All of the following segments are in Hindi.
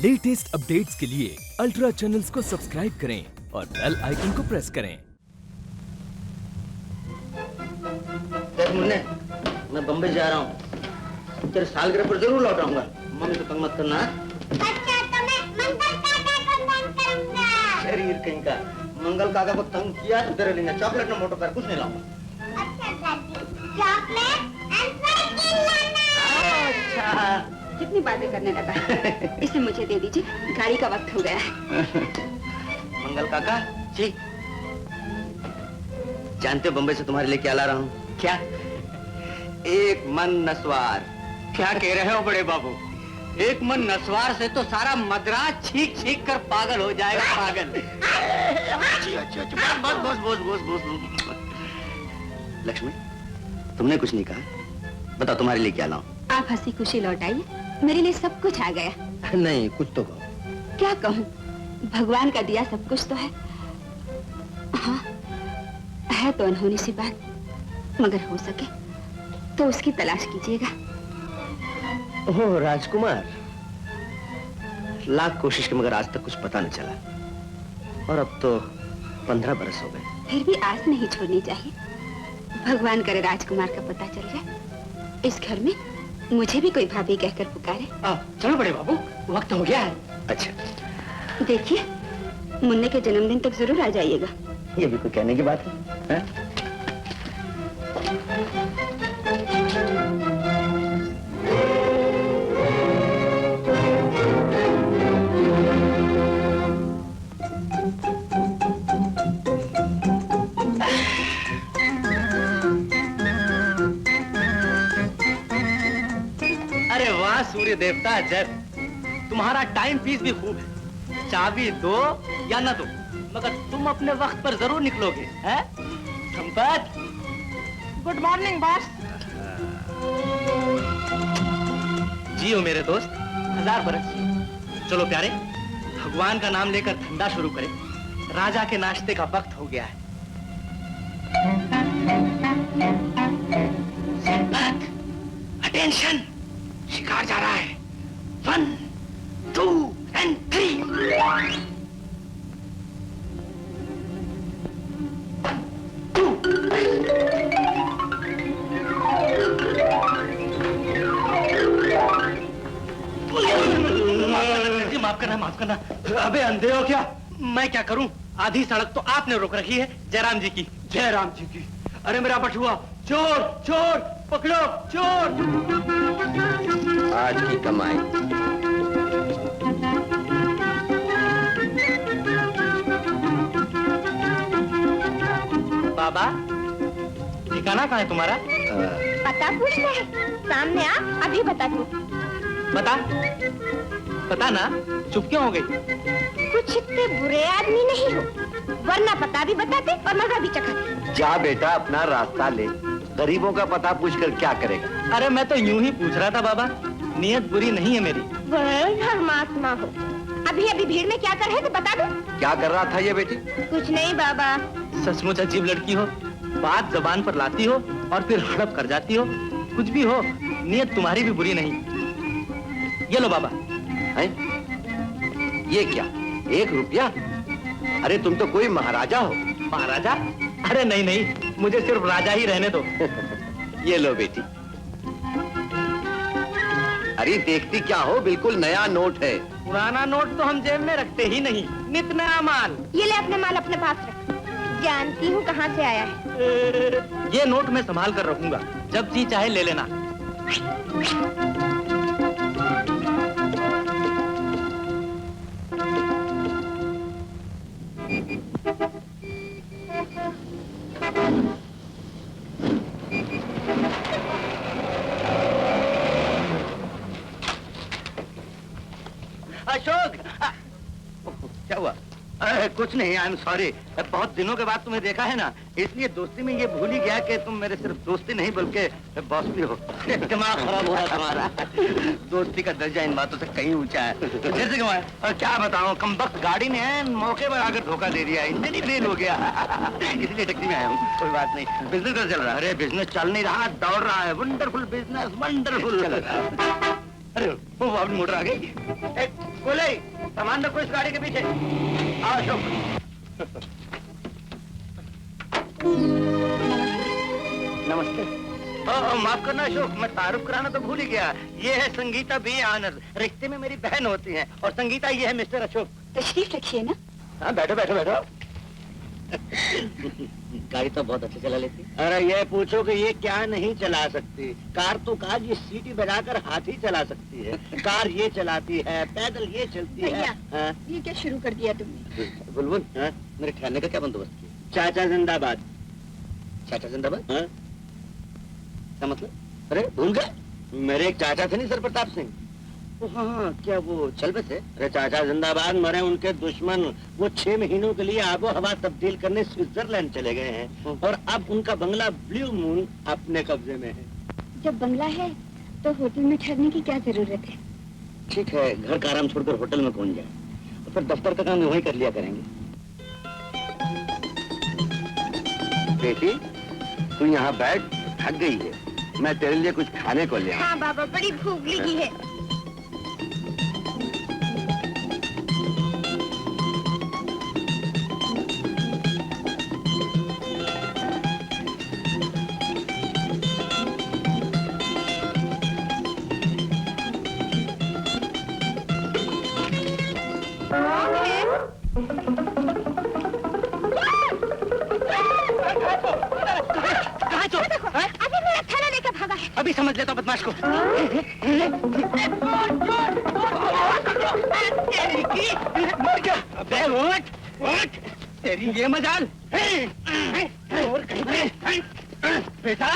लेटेस्ट अपडेट्स के लिए अल्ट्रा चैनल्स को सब्सक्राइब करें और बेल आइकन को प्रेस करें। मुन्ने, मैं बम्बई जा रहा हूँ। तेरे सालगिरह पर जरूर लौट आऊंगा। मम्मी को तंग मत करना। अच्छा, तो मैं मंगल काका को तंग करूंगा। शरीर कहीं का। मंगल काका को तंग किया तो तेरे लिए चॉकलेट न मोटो कर कुछ नहीं लाऊंगा। अच्छा दादी, चॉकलेट एंड साइकिल लाना। अच्छा, कितनी बातें करने लगा। इसे मुझे दे दीजिए, गाड़ी का वक्त हो गया है। मंगल काका जी, जानते हो बम्बई से तुम्हारे लिए क्या ला रहा हूँ? क्या? एक मन नस्वार। क्या कह रहे हो बड़े बाबू? एक मन नस्वार से तो सारा मद्रास छींक छींक कर पागल हो जाएगा। पागल। बस। लक्ष्मी, तुमने कुछ नहीं कहा। बताओ तुम्हारे लिए क्या लाऊं? आप हंसी खुशी लौट आइए, मेरे लिए सब कुछ आ गया। नहीं, कुछ तो कहो। क्या कहूँ, भगवान का दिया सब कुछ तो है। हाँ, है तो अनहोनी सी बात, मगर हो सके तो उसकी तलाश कीजिएगा। ओह राजकुमार, लाख कोशिश के मगर आज तक कुछ पता न चला, और अब तो 15 बरस हो गए। फिर भी आस नहीं छोड़नी चाहिए। भगवान करे राजकुमार का पता चल जाए, इस घर में मुझे भी कोई भाभी कहकर पुकारे। चलो बड़े बाबू, वक्त हो गया है। अच्छा, देखिए, मुन्ने के जन्मदिन तक जरूर आ जाइएगा। ये भी कोई कहने की बात है? अरे वाह सूर्य देवता जय, तुम्हारा टाइम पीस भी खूब है। चाबी दो या न दो, मगर तुम अपने वक्त पर जरूर निकलोगे, हैं? Sampat, good morning boss. जियो मेरे दोस्त, 1000 बरस जियो। चलो प्यारे, भगवान का नाम लेकर धंधा शुरू करें। राजा के नाश्ते का वक्त हो गया है। संपत, अटेंशन, शिकार जा रहा है। 1, 2 and 3। माफ करना। अबे अंधे हो क्या? मैं क्या करूं? आधी सड़क तो आपने रोक रखी है। जयराम जी की। जयराम जी की। अरे मेरा बटुआ, चोर चोर, पकड़ो चोर। आज की कमाई। बाबा, ठिकाना कहाँ है तुम्हारा? पता पूछना है? सामने आ, अभी बता दूं। पता ना, चुप क्यों हो गई? कुछ इतने बुरे आदमी नहीं हो, वरना पता भी बताते और मजा भी चखाते। जा बेटा, अपना रास्ता ले। गरीबों का पता पूछकर क्या करेगा? अरे मैं तो यूं ही पूछ रहा था बाबा, नियत बुरी नहीं है मेरी। वह धर्मात्मा हो। अभी भीड़ में क्या कर रहे थे बता दो। क्या कर रहा था ये बेटी? कुछ नहीं बाबा। सचमुच अजीब लड़की हो, बात जबान पर लाती हो और फिर हड़प कर जाती हो। कुछ भी हो, नियत तुम्हारी भी बुरी नहीं। ये लो बाबा। है? ये क्या? 1 रुपया? अरे तुम तो कोई महाराजा हो। महाराजा? अरे नहीं, मुझे सिर्फ राजा ही रहने दो। ये लो बेटी। अरे देखती क्या हो, बिल्कुल नया नोट है। पुराना नोट तो हम जेब में रखते ही नहीं, नित नया माल। ये ले अपने माल अपने पास रख। जानती हूँ कहाँ से आया है। ये नोट मैं संभाल कर रखूंगा, जब जी चाहे ले लेना। अशोक, क्या हुआ? कुछ नहीं, आई एम सॉरी। बहुत दिनों के बाद तुम्हें देखा है ना, इसलिए दोस्ती में ये भूल ही गया कि तुम मेरे सिर्फ दोस्ती नहीं बल्कि बॉस भी हो। दिमाग खराब हो रहा तुम्हारा। दोस्ती का दर्जा इन बातों से कहीं ऊंचा है। जैसे कि मैं क्या बताऊं, कमबख्त गाड़ी ने मौके पर आकर धोखा दे दिया, इंजन ही फेल हो गया। इसलिए टैक्सी में आया हूँ। कोई बात नहीं। बिजनेस कैसे चल रहा है? अरे बिजनेस चल नहीं रहा, दौड़ रहा है। Wonderful business, wonderful. अरे वो अपनी मोटर आ गई। बोले सामान रखो इस गाड़ी के पीछे। आओ अशोक। नमस्ते। माफ करना अशोक, मैं तारुफ कराना तो भूल ही गया। ये है संगीता बी आनंद, रिश्ते में मेरी बहन होती हैं। और संगीता ये है मिस्टर अशोक। तशरीफ रखिए ना। हाँ बैठो बैठो बैठो। गाड़ी तो बहुत अच्छी चला लेती। अरे ये पूछो कि ये क्या नहीं चला सकती। कार तो कार ये सीटी बजाकर हाथ ही चला सकती है। कार ये चलाती है, पैदल ये चलती है। हाँ? ये क्या शुरू कर दिया तुमने? बुलबुल, हाँ? मेरे ठहरने का क्या बंदोबस्त किया? चाचा जिंदाबाद। चाचा जिंदाबाद? हाँ? क्या मतलब? अरे भूल गए, मेरे एक चाचा थे नहीं सर प्रताप सिंह। हाँ, क्या वो चल बसे? अरे चाचा जिंदाबाद, मरे उनके दुश्मन। वो 6 महीनों के लिए आबो हवा तब्दील करने स्विट्जरलैंड चले गए हैं और अब उनका बंगला ब्लू मून अपने कब्जे में है। जब बंगला है तो होटल में ठहरने की क्या जरूरत है? ठीक है, घर का आराम छोड़कर होटल में कौन जाए, और फिर दफ्तर का काम वहीं कर लिया करेंगे। बेटी तू यहाँ बैठ, थक गई है, मैं तेरे लिए कुछ खाने को ले आऊं। हाँ बाबा, बड़ी भूख लगी है। अभी समझ लेता हूँ बदमाश को। अबे उठ, तेरी ये मजाल। बेटा,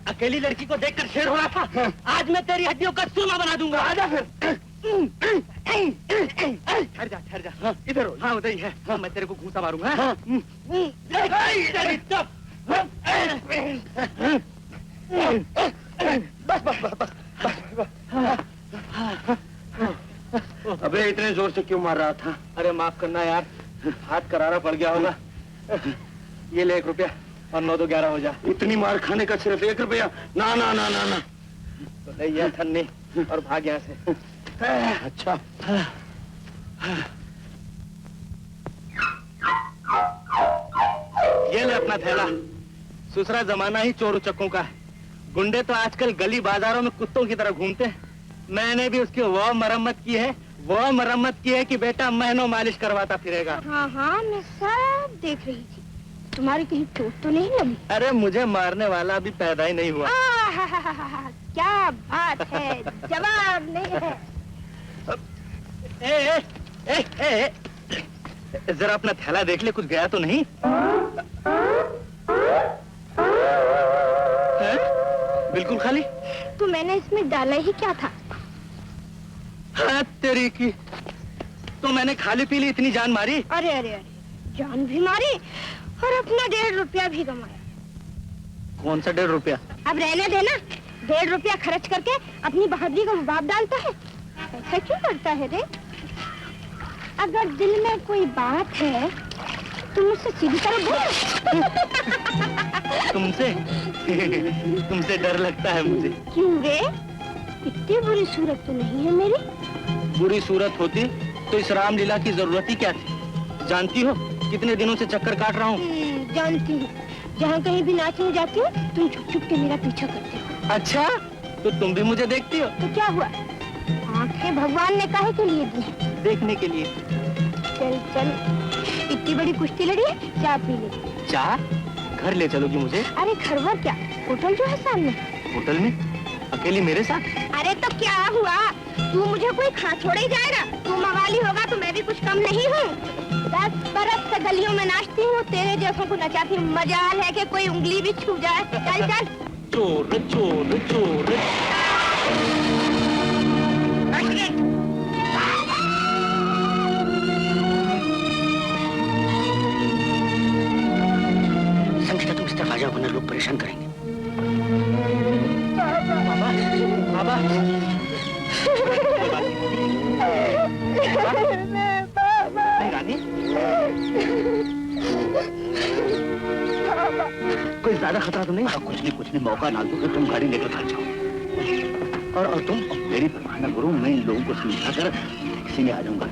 अकेली लड़की को देखकर शेर हो रहा था, आज मैं तेरी हड्डियों का चूरमा बना दूंगा। आजा फिर। ठहर जा, इधर हो। हाँ उधर ही है। हाँ, मैं तेरे को घूंसा मारूंगा। हाँ। बस बस बस बस बस। अबे इतने जोर से क्यों मार रहा था? अरे माफ करना यार, हाथ करारा पड़ गया होगा। ये ले 1 रुपया और 9 2 11 हो जा। इतनी मार खाने का सिर्फ 1 रुपया? ना ना ना ना ना। तो ले ये थन्नी और भाग यहाँ से। अच्छा। ये ले अपना थैला। दूसरा जमाना ही चोर उचक्कों का है। गुंडे तो आजकल गली बाजारों में कुत्तों की तरह घूमते हैं। मैंने भी उसकी वो मरम्मत की है कि बेटा महीनों मालिश करवाता फिरेगा। हाँ हाँ, मैं सब देख रही थी। तुम्हारी कहीं चोट तो नहीं लगी? अरे मुझे मारने वाला अभी पैदा ही नहीं हुआ। क्या बात है, जवाब नहीं है। जरा अपना थैला देख ले, कुछ गया तो नहीं? है? बिल्कुल खाली। तो मैंने इसमें डाला ही क्या था? हाँ तेरी की, तो मैंने खाली पीली इतनी जान मारी। अरे अरे अरे, जान भी मारी और अपना 1.5 रुपया भी कमाया। कौन सा 1.5 रुपया? अब रहने देना। 1.5 रुपया खर्च करके अपनी बहादुरी का बाप डालता है। ऐसा क्यों करता है रे? अगर दिल में कोई बात है तो मुझसे सीधी तरह बोल। तुमसे डर लगता है मुझे। क्यों रे? इतनी बुरी सूरत तो नहीं है मेरी। बुरी सूरत होती तो इस रामलीला की जरूरत ही क्या थी? जानती हो कितने दिनों से चक्कर काट रहा हूँ। जानती हूँ, जहाँ कहीं भी नाचने जाती हूँ तुम छुप छुप के मेरा पीछा करते हो। अच्छा, तो तुम भी मुझे देखती हो? तो क्या हुआ? आंखें भगवान ने काहे के लिए दी? देखने के लिए। चल चल, इतनी बड़ी कुश्ती लड़ी है, चाय पी ले। चाय? घर ले चलोगी मुझे? अरे घर वर क्या, होटल जो है सामने। होटल में? अकेली मेरे साथ? अरे तो क्या हुआ, तू मुझे कोई खा छोड़े जाएगा? तू मवाली होगा तो मैं भी कुछ कम नहीं हूँ। 10 बरस से गलियों में नाचती हूँ, तेरे जैसों को नचाती हूँ। मजाल है कि कोई उंगली भी छू जाए। चल चल। चोर चोर चोर। संगीता तुम इस तरफ आ जाओ वरना लोग परेशान करेंगे। बाबा रानी, कोई ज्यादा खतरा तो नहीं? कुछ नहीं, मौका ना दो तो तुम गाड़ी लेकर घर जाओ। और तुम मेरी परवाह न करो, मैं इन लोगों को समझा कर टैक्सी में आ जाऊंगा।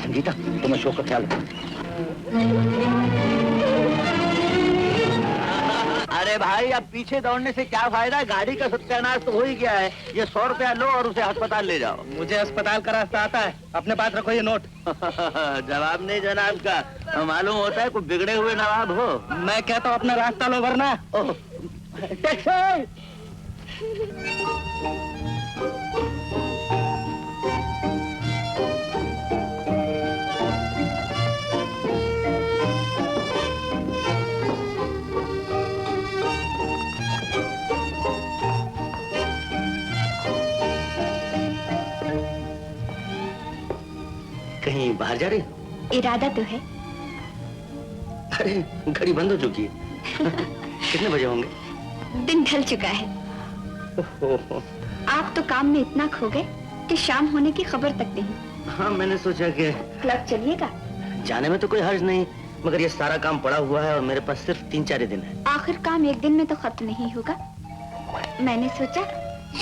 संगीता, तुम अशोक का ख्याल रखो। अरे भाई, अब पीछे दौड़ने से क्या फायदा? गाड़ी का सत्यानाश तो हो ही गया है। ये 100 रुपया लो और उसे अस्पताल ले जाओ। मुझे अस्पताल का रास्ता आता है, अपने पास रखो ये नोट। जवाब नहीं जनाब का, मालूम होता है कोई बिगड़े हुए नवाब हो। मैं कहता हूँ अपना रास्ता लो वरना। टैक्सी! कहीं बाहर जा रही हो? इरादा तो है। अरे घड़ी बंद हो चुकी है। कितने बजे होंगे? दिन ढल चुका है। आप तो काम में इतना खो गए कि शाम होने की खबर तक नहीं। हाँ, मैंने सोचा कि क्लब चलिएगा? जाने में तो कोई हर्ज नहीं, मगर ये सारा काम पड़ा हुआ है और मेरे पास सिर्फ 3-4 दिन है। आखिर काम एक दिन में तो खत्म नहीं होगा। मैंने सोचा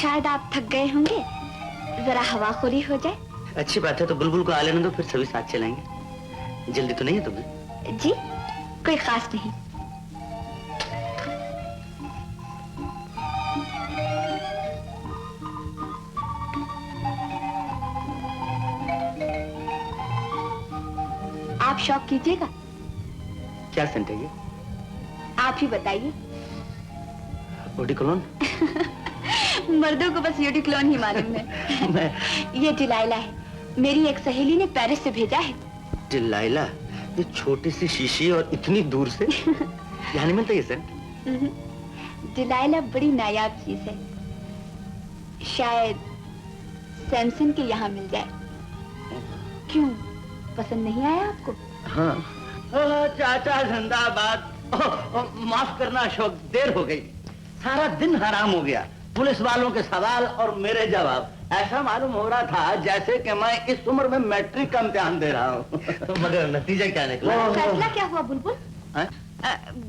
शायद आप थक गए होंगे, जरा हवाखोरी हो जाए। अच्छी बात है, तो बुलबुल को आ लेने दो, फिर सभी साथ चलेंगे। जल्दी तो नहीं है तुम्हें? जी, कोई खास नहीं। आप शौक कीजिएगा। क्या सेंट है ये? आप ही बताइए। ओडिकोलोन? मर्दों को बस यूडिक्लोन ही मालूम है। ये डिलाइला है, मेरी एक सहेली ने पेरिस से भेजा है। डिलाइला? ये छोटी सी शीशी और इतनी दूर से? यहाँ नहीं मिलता ये सेंट? डिलाइला बड़ी नायाब चीज है, शायद सैमसन के यहाँ मिल जाए। क्यों, पसंद नहीं आया आपको? हाँ। चाचा जिंदाबाद। माफ करना अशोक, देर हो गई। सारा दिन हराम हो गया, पुलिस वालों के सवाल और मेरे जवाब। ऐसा मालूम हो रहा था जैसे कि मैं इस उम्र में मैट्रिक का इम्तिहान दे रहा हूँ। मगर नतीजा क्या निकला? फैसला क्या हुआ बुलबुल?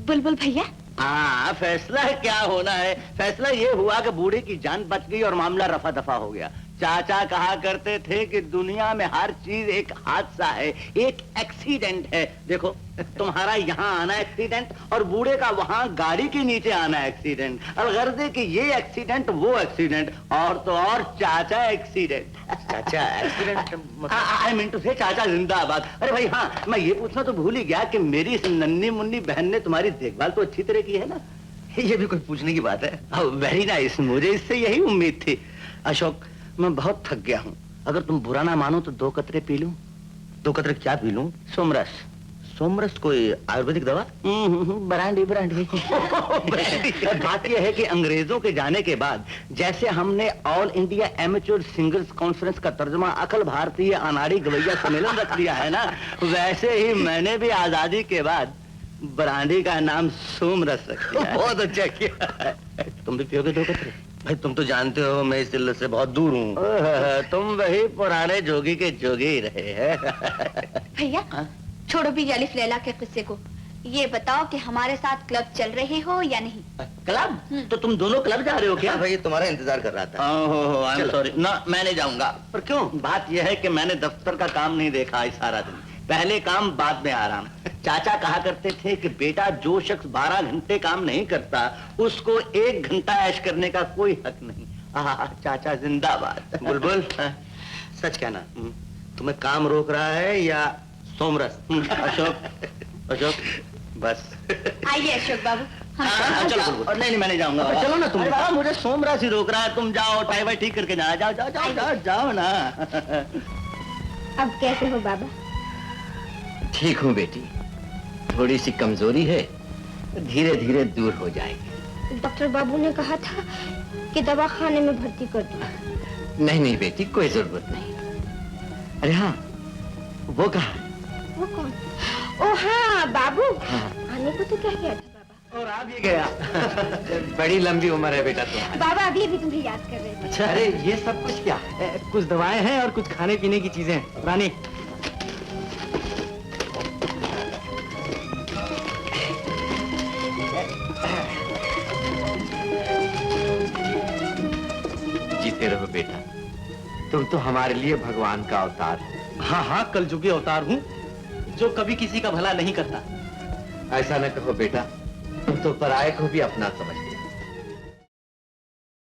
बुलबुल भैया? हाँ, फैसला क्या होना है? फैसला ये हुआ कि बूढ़े की जान बच गई और मामला रफा दफा हो गया। चाचा कहा करते थे कि दुनिया में हर चीज एक हादसा है, एक एक्सीडेंट है। देखो, तुम्हारा यहाँ आना एक्सीडेंट और बूढ़े का वहाँ गाड़ी के नीचे आना एक्सीडेंट। अलगर्दे कि ये एक्सीडेंट वो एक्सीडेंट, और तो और चाचा एक्सीडेंट। चाचा एक्सीडेंट? आई मीन टू से चाचा जिंदाबाद। अरे भाई हाँ, मैं ये पूछना तो भूल ही गया कि मेरी इस नन्ही मुन्नी बहन ने तुम्हारी देखभाल तो अच्छी तरह की है ना? ये भी कोई पूछने की बात है? वेरी नाइस, मुझे इससे यही उम्मीद थी। अशोक, मैं बहुत थक गया हूँ, अगर तुम बुरा ना मानो तो 2 कतरे पी लूं। 2 कतरे क्या पी लूं? सोमरस। सोमरस कोई आयुर्वेदिक दवा? Brandy brandy. बात यह है कि अंग्रेजों के जाने के बाद जैसे हमने all India amateur singers conference का तर्जुमा अखिल भारतीय अनाड़ी गवैया सम्मेलन रख दिया है ना, वैसे ही मैंने भी आजादी के बाद ब्रांडी का नाम सोमरस रख दिया। बहुत अच्छा किया। तुम भी पियोगे 2 कतरे? भाई तुम तो जानते हो मैं इस दिल से बहुत दूर हूँ। तुम वही पुराने जोगी के जोगी ही रहे हैं। भैया छोड़ो भी अलिफ लैला के किस्से को, ये बताओ कि हमारे साथ क्लब चल रहे हो या नहीं? क्लब? तो तुम दोनों क्लब जा रहे हो क्या? भाई तुम्हारा इंतजार कर रहा था। आई एम सॉरी ना, मैं नहीं जाऊंगा। पर क्यों? बात यह है कि मैंने दफ्तर का काम नहीं देखा आज सारा दिन। पहले काम बाद में आराम। चाचा कहा करते थे कि बेटा, जो शख्स 12 घंटे काम नहीं करता उसको 1 घंटा ऐश करने का कोई हक नहीं। चाचा जिंदाबाद। बुलबुल, सच कहना, तुम्हें काम रोक रहा है या सोमरस? अशोक बस। आइए अशोक बाबू, चलो। और नहीं, मैं नहीं जाऊंगा। चलो ना तुम। मुझे सोमरस ही रोक रहा है। तुम जाओ, टाई वाई ठीक करके जाना। जाओ जाओ जाओ जाओ जाओ ना। अब कैसे हो बाबा? ठीक हूँ बेटी, थोड़ी सी कमजोरी है, धीरे धीरे दूर हो जाएगी। डॉक्टर बाबू ने कहा था कि दवा खाने में भर्ती कर दो। नहीं नहीं बेटी, कोई जरूरत नहीं। अरे हाँ, वो कहा? वो कौन? ओ हाँ, बाबू। हाँ। आने को तो कह गया था बाबा। और आ भी गया। बड़ी लंबी उम्र है बेटा तुम्हारी। बाबा अभी भी तुम्हें याद कर रहे थे। अच्छा, अरे ये सब कुछ क्या? कुछ दवाएं हैं और कुछ खाने पीने की चीजें। रानी, जीते रहो बेटी। तुम तो हमारे लिए भगवान का अवतार हो। हाँ हाँ, कलयुगी अवतार हूँ जो कभी किसी का भला नहीं करता। ऐसा न कहो बेटा, तुम तो पराये को भी अपना समझते हो।